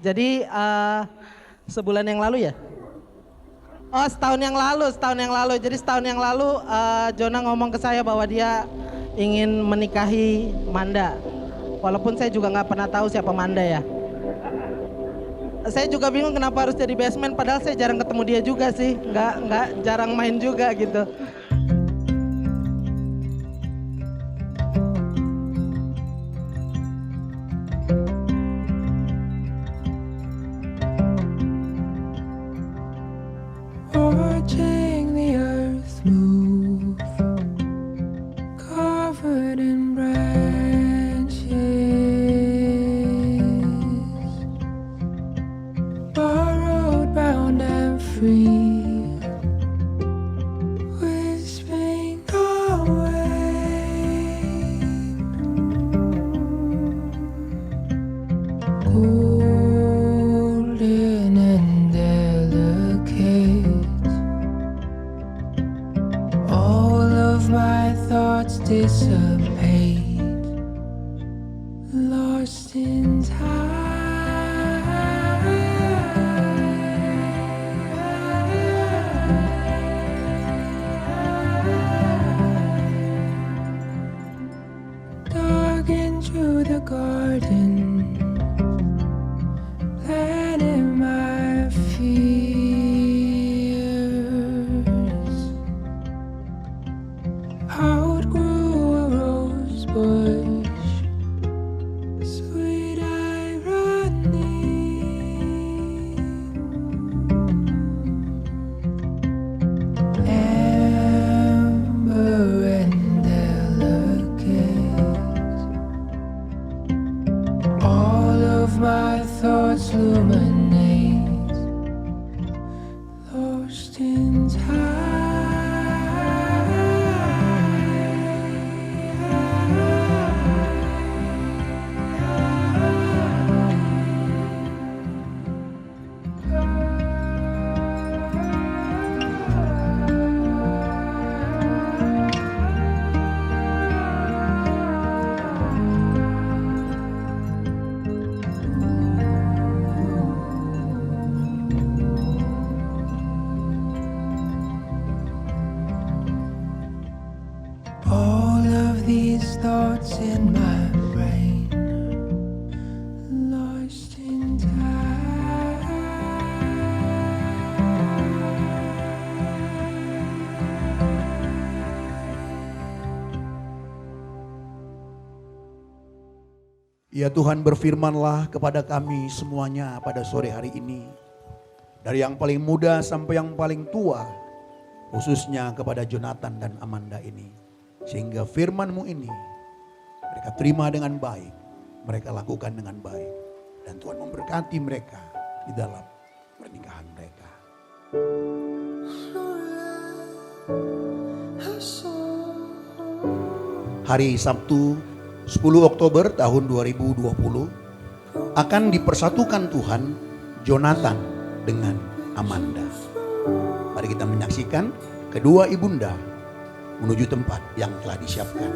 Jadi sebulan yang lalu ya? Oh setahun yang lalu. Jadi setahun yang lalu Jonah ngomong ke saya bahwa dia ingin menikahi Manda. Walaupun saya juga nggak pernah tahu siapa Manda ya. Saya juga bingung kenapa harus jadi basement, padahal saya jarang ketemu dia juga sih. Nggak jarang main juga gitu. Watching the earth move, covered in branches, borrowed, bound and free, whispering away, golden and delicate. All of my thoughts dissipate, lost in time. Dug into the garden, planting my fears. Outgrew a rose bush, sweet irony. Amber and delicate, all of my thoughts illuminate, lost in all of these thoughts in my brain, lost in Ya Tuhan, berfirmanlah kepada kami semuanya pada sore hari ini. Dari yang paling muda sampai yang paling tua, khususnya kepada Jonathan dan Amanda ini. Sehingga firman-Mu ini mereka terima dengan baik, mereka lakukan dengan baik. Dan Tuhan memberkati mereka di dalam pernikahan mereka. Hari Sabtu 10 Oktober tahun 2020 akan dipersatukan Tuhan Jonathan dengan Amanda. Mari kita menyaksikan kedua ibunda menuju tempat yang telah disiapkan.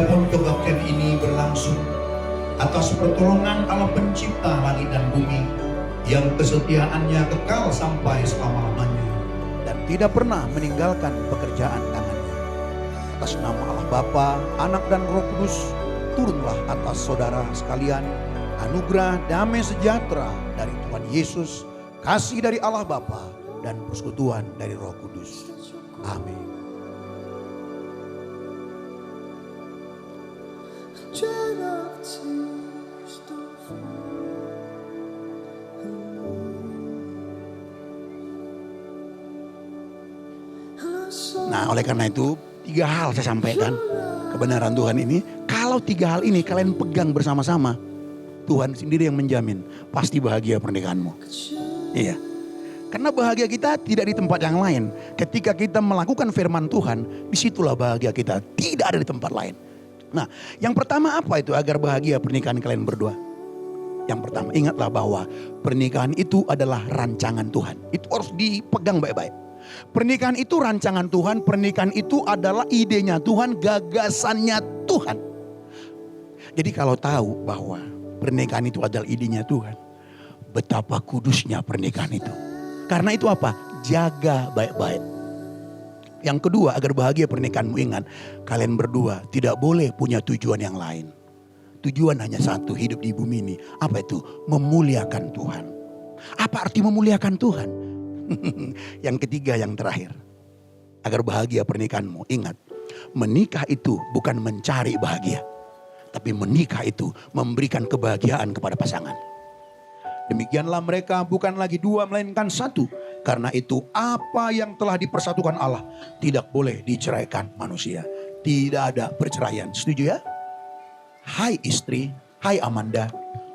Adapun kebaktian ini berlangsung atas pertolongan Allah pencipta langit dan bumi, yang kesetiaannya kekal sampai selama-lamanya dan tidak pernah meninggalkan pekerjaan tangannya. Atas nama Allah Bapa, Anak dan Roh Kudus, turunlah atas saudara sekalian anugerah damai sejahtera dari Tuhan Yesus, kasih dari Allah Bapa, dan persekutuan dari Roh Kudus. Amin. Nah, oleh karena itu 3 hal saya sampaikan kebenaran Tuhan ini. Kalau 3 hal ini kalian pegang bersama-sama, Tuhan sendiri yang menjamin pasti bahagia pernikahanmu. Iya. Karena bahagia kita tidak di tempat yang lain. Ketika kita melakukan firman Tuhan, disitulah bahagia kita, tidak ada di tempat lain. Nah, yang pertama apa itu agar bahagia pernikahan kalian berdua? Yang pertama, ingatlah bahwa pernikahan itu adalah rancangan Tuhan. Itu harus dipegang baik-baik. Pernikahan itu rancangan Tuhan, pernikahan itu adalah idenya Tuhan, gagasannya Tuhan. Jadi kalau tahu bahwa pernikahan itu adalah idenya Tuhan, betapa kudusnya pernikahan itu. Karena itu apa? Jaga baik-baik. Yang kedua, agar bahagia pernikahanmu, ingat, kalian berdua tidak boleh punya tujuan yang lain. Tujuan hanya satu, hidup di bumi ini. Apa itu? Memuliakan Tuhan. Apa arti memuliakan Tuhan? Yang ketiga, yang terakhir. Agar bahagia pernikahanmu, ingat, menikah itu bukan mencari bahagia. Tapi menikah itu memberikan kebahagiaan kepada pasangan. Demikianlah mereka bukan lagi 2 melainkan 1. Karena itu apa yang telah dipersatukan Allah tidak boleh diceraikan manusia. Tidak ada perceraian. Setuju ya? Hai istri, hai Amanda,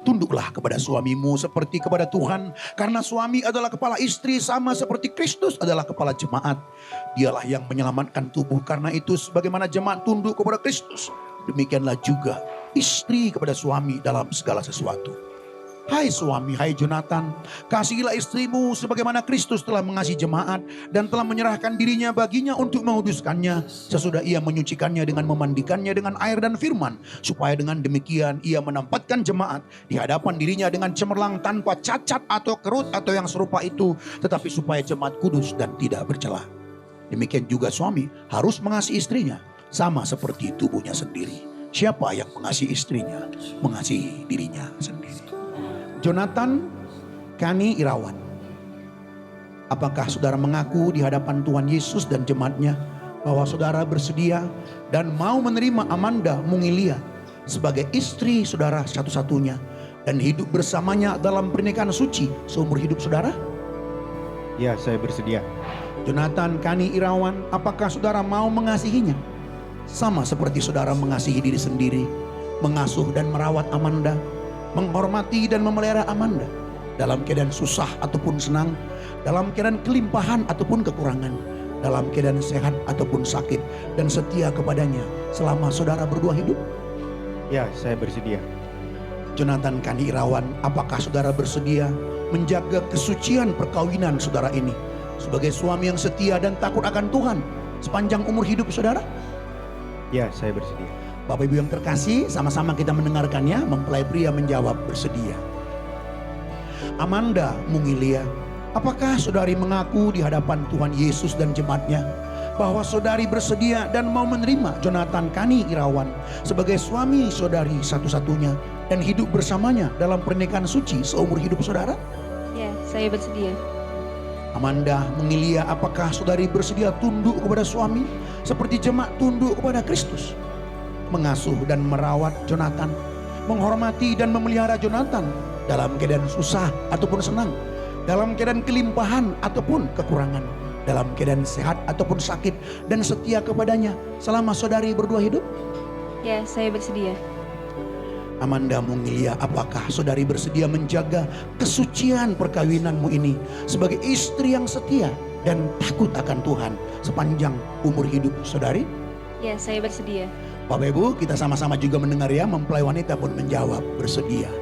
tunduklah kepada suamimu seperti kepada Tuhan. Karena suami adalah kepala istri sama seperti Kristus adalah kepala jemaat. Dialah yang menyelamatkan tubuh. Karena itu sebagaimana jemaat tunduk kepada Kristus, demikianlah juga istri kepada suami dalam segala sesuatu. Hai suami, hai Jonathan, kasihilah istrimu sebagaimana Kristus telah mengasihi jemaat dan telah menyerahkan dirinya baginya untuk menguduskannya, sesudah ia menyucikannya dengan memandikannya dengan air dan firman, supaya dengan demikian ia menempatkan jemaat di hadapan dirinya dengan cemerlang tanpa cacat atau kerut atau yang serupa itu, tetapi supaya jemaat kudus dan tidak bercela. Demikian juga suami harus mengasihi istrinya sama seperti tubuhnya sendiri. Siapa yang mengasihi istrinya, mengasihi dirinya sendiri. Jonathan Kani Irawan, apakah saudara mengaku di hadapan Tuhan Yesus dan jemaatnya bahwa saudara bersedia dan mau menerima Amanda Mungilia sebagai istri saudara satu-satunya dan hidup bersamanya dalam pernikahan suci seumur hidup saudara? Ya, saya bersedia. Jonathan Kani Irawan, apakah saudara mau mengasihinya sama seperti saudara mengasihi diri sendiri, mengasuh dan merawat Amanda, menghormati dan memelihara Amanda dalam keadaan susah ataupun senang, dalam keadaan kelimpahan ataupun kekurangan, dalam keadaan sehat ataupun sakit, dan setia kepadanya selama saudara berdua hidup? Ya, saya bersedia. Jonathan Kani Irawan, apakah saudara bersedia menjaga kesucian perkawinan saudara ini sebagai suami yang setia dan takut akan Tuhan sepanjang umur hidup saudara? Ya, saya bersedia. Bapak Ibu yang terkasih, sama-sama kita mendengarkannya. Mempelai pria menjawab bersedia. Amanda Mungilia, apakah saudari mengaku di hadapan Tuhan Yesus dan jemaatnya bahwa saudari bersedia dan mau menerima Jonathan Kani Irawan sebagai suami saudari satu-satunya dan hidup bersamanya dalam pernikahan suci seumur hidup saudara? Ya, saya bersedia. Amanda Mungilia, apakah saudari bersedia tunduk kepada suami seperti jemaat tunduk kepada Kristus? Mengasuh dan merawat Jonathan, menghormati dan memelihara Jonathan dalam keadaan susah ataupun senang, dalam keadaan kelimpahan ataupun kekurangan, dalam keadaan sehat ataupun sakit, dan setia kepadanya selama saudari berdua hidup? Ya, saya bersedia. Amanda Mungilia, apakah saudari bersedia menjaga kesucian perkawinanmu ini sebagai istri yang setia dan takut akan Tuhan sepanjang umur hidup saudari? Ya, saya bersedia. Bapak Ibu, kita sama-sama juga mendengar ya, mempelai wanita pun menjawab bersedia.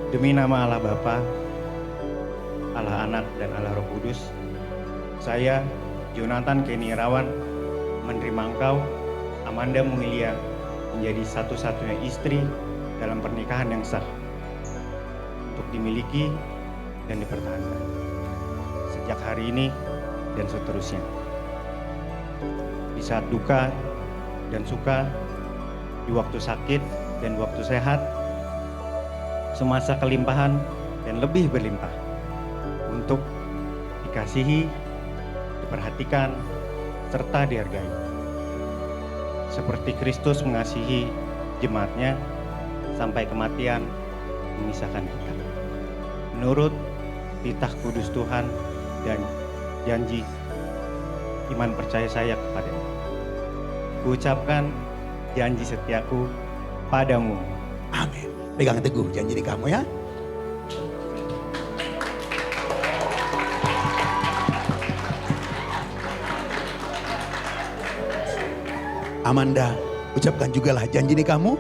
Demi nama Allah Bapa, Allah Anak dan Allah Roh Kudus, saya Jonathan Kani Irawan menerima engkau, Amanda Mungilia menjadi satu-satunya istri dalam pernikahan yang sah untuk dimiliki dan dipertahankan sejak hari ini dan seterusnya. Di saat duka dan suka, di waktu sakit dan waktu sehat, semasa kelimpahan dan lebih berlimpah, untuk dikasihi, diperhatikan, serta dihargai. Seperti Kristus mengasihi jemaatnya sampai kematian memisahkan kita. Menurut titah kudus Tuhan dan janji iman percaya saya kepadanya. Kuucapkan janji setiaku padamu. Amin. Pegang teguh janji di kamu ya. Amanda, ucapkan jugalah janji di kamu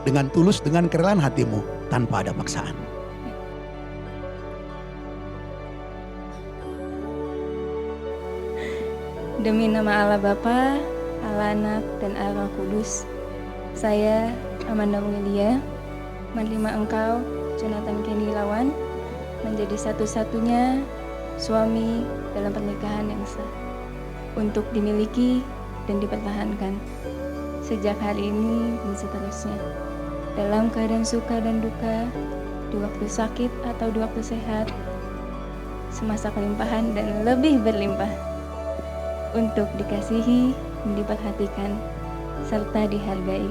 dengan tulus, dengan kerelaan hatimu, tanpa ada paksaan. Demi nama Allah Bapa, Allah Anak, dan Allah Roh Kudus, saya, Amanda Mungilia, menerima engkau, Jonathan Kenny Lawan, menjadi satu-satunya suami dalam pernikahan yang sah, untuk dimiliki dan dipertahankan sejak hari ini dan seterusnya, dalam keadaan suka dan duka, di waktu sakit atau di waktu sehat, semasa kelimpahan dan lebih berlimpah, untuk dikasihi dan diperhatikan serta dihargai,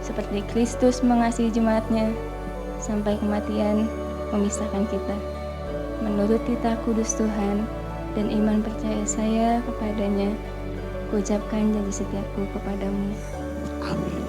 seperti Kristus mengasihi jemaatnya sampai kematian memisahkan kita. Menurut titah kudus Tuhan dan iman percaya saya kepadanya, ucapkan janji setiaku kepadamu. Amin.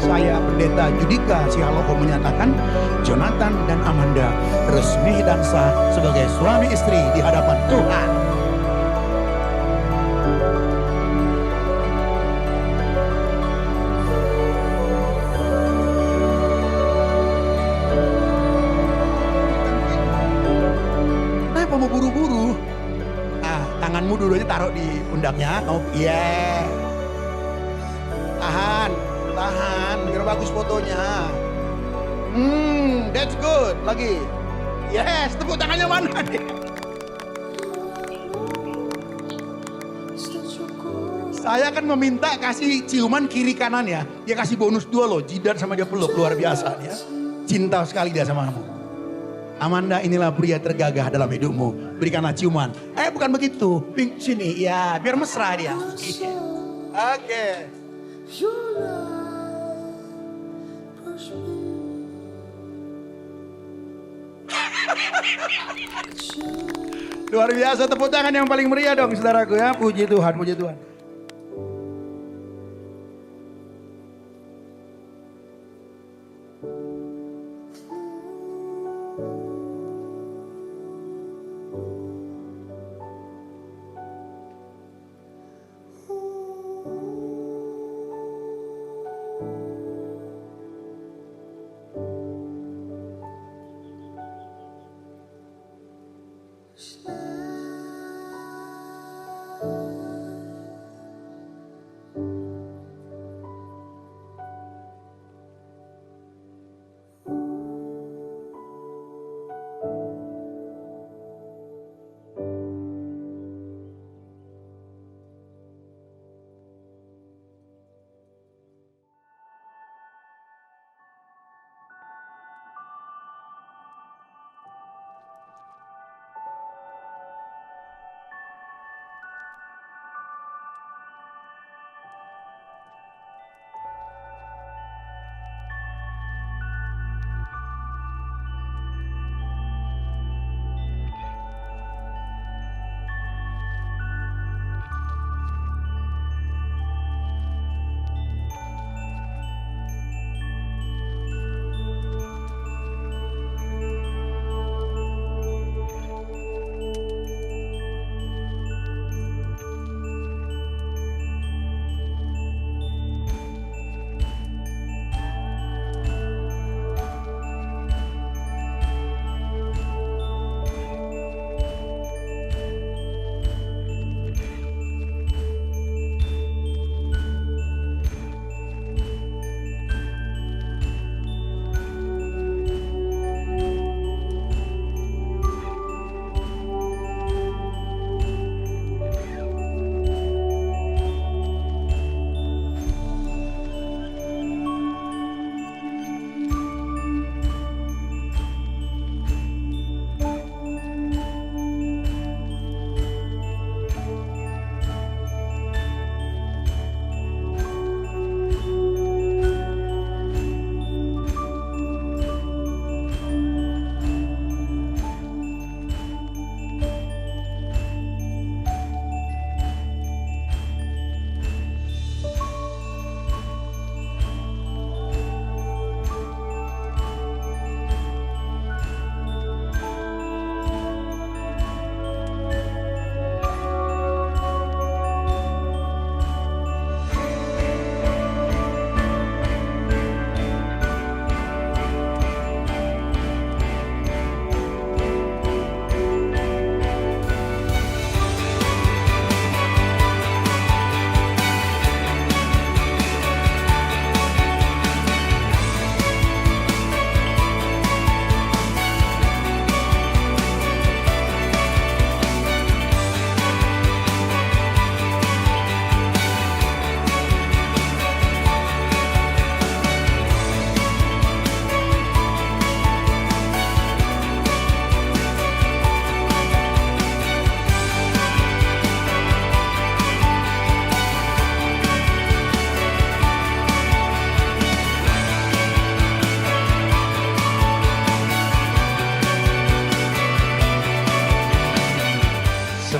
Saya Pendeta Judika Sialoho menyatakan Jonathan dan Amanda resmi dan sah sebagai suami istri di hadapan Tuhan. Kenapa mau buru-buru? Nah, tanganmu dulu aja taruh di pundaknya. Oh iya. Tahan. Tahan, biar bagus fotonya. That's good. Lagi. Yes, tepuk tangannya mana nih? Saya akan meminta kasih ciuman kiri kanan ya. Dia kasih bonus 2 loh, jidat sama dia peluk, luar biasa ya. Cinta sekali dia sama kamu. Amanda, inilah pria tergagah dalam hidupmu. Berikanlah ciuman. Bukan begitu. Pink sini, ya biar mesra dia. Oke. Luar biasa, tepuk tangan yang paling meriah dong saudaraku ya. Puji Tuhan, puji Tuhan.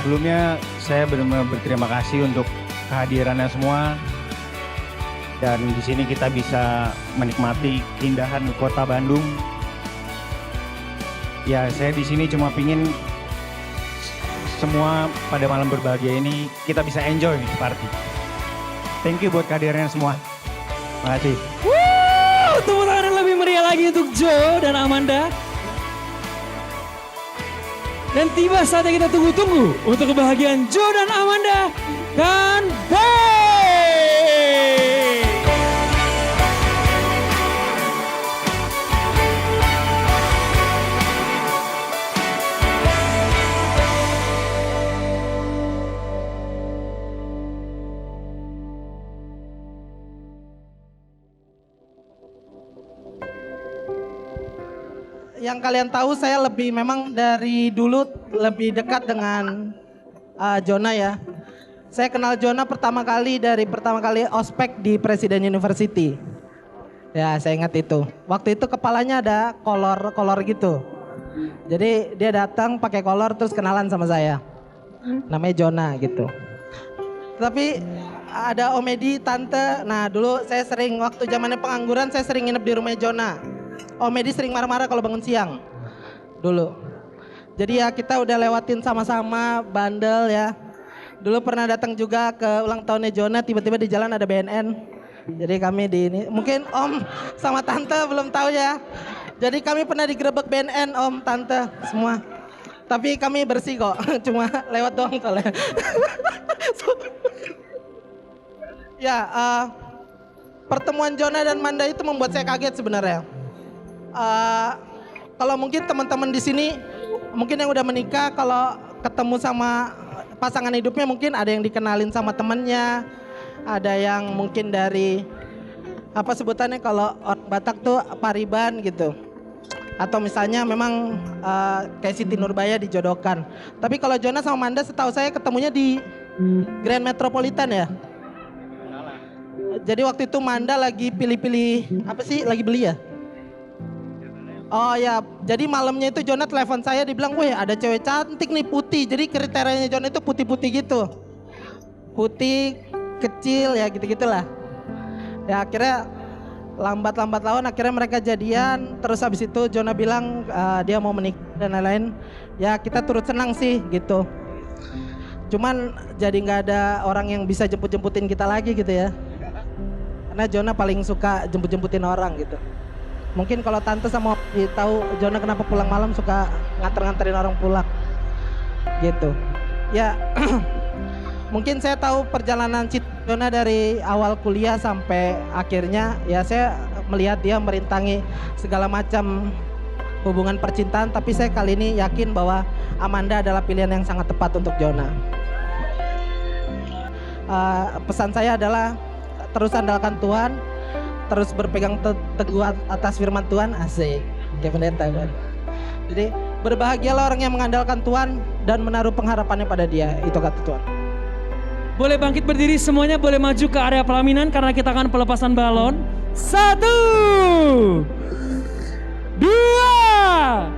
Sebelumnya saya benar-benar berterima kasih untuk kehadirannya semua. Dan di sini kita bisa menikmati keindahan kota Bandung. Ya, saya di sini cuma pingin semua pada malam berbahagia ini kita bisa enjoy party. Thank you buat kehadirannya semua. Terima kasih. Tepuk tangan yang lebih meriah lagi untuk Joe dan Amanda. Dan tiba saatnya kita tunggu-tunggu untuk kebahagiaan Joe dan Amanda dan Boy. Yang kalian tahu saya lebih memang dari dulu lebih dekat dengan Jonah ya. Saya kenal Jonah pertama kali ospek di Presiden University. Ya, saya ingat itu. Waktu itu kepalanya ada kolor gitu. Jadi dia datang pakai kolor terus kenalan sama saya. Namanya Jonah gitu. Tapi ada Om Edi, tante. Nah, dulu saya sering waktu zamannya pengangguran saya sering nginep di rumah Jonah. Om Edi sering marah-marah kalau bangun siang dulu. Jadi ya kita udah lewatin sama-sama bandel ya. Dulu pernah datang juga ke ulang tahunnya Jonah, tiba-tiba di jalan ada BNN. Jadi kami di ini, mungkin Om sama Tante belum tahu ya. Jadi kami pernah digerebek BNN Om, Tante semua. Tapi kami bersih kok, cuma lewat doang soalnya. Ya, pertemuan Jonah dan Manda itu membuat saya kaget sebenarnya. Kalau mungkin teman-teman di sini mungkin yang udah menikah kalau ketemu sama pasangan hidupnya mungkin ada yang dikenalin sama temannya, ada yang mungkin dari apa sebutannya kalau orang Batak tuh pariban gitu, atau misalnya memang kayak Siti Nurbaya dijodohkan. Tapi kalau Jonah sama Manda setahu saya ketemunya di Grand Metropolitan ya. Jadi waktu itu Manda lagi pilih-pilih apa sih, lagi beli ya? Oh ya, jadi malamnya itu Jonah telepon saya, dibilang, weh ada cewek cantik nih putih. Jadi kriterianya Jonah itu putih-putih gitu. Putih, kecil ya gitu-gitulah. Ya akhirnya lambat-lambat laun akhirnya mereka jadian. Terus habis itu Jonah bilang dia mau menikah dan lain-lain. Ya kita turut senang sih gitu. Cuman jadi gak ada orang yang bisa jemput-jemputin kita lagi gitu ya. Karena Jonah paling suka jemput-jemputin orang gitu. Mungkin kalau Tante sama tahu Jonah kenapa pulang malam suka nganter-nganterin orang pulang gitu. Ya mungkin saya tahu perjalanan Jonah dari awal kuliah sampai akhirnya. Ya saya melihat dia merintangi segala macam hubungan percintaan. Tapi saya kali ini yakin bahwa Amanda adalah pilihan yang sangat tepat untuk Jonah. Pesan saya adalah terus andalkan Tuhan, terus berpegang teguh atas firman Tuhan. Asik, kayak pendeta kan. Jadi berbahagialah orang yang mengandalkan Tuhan dan menaruh pengharapannya pada Dia. Itu kata Tuhan. Boleh bangkit berdiri semuanya, boleh maju ke area pelaminan karena kita akan pelepasan balon. 1, 2,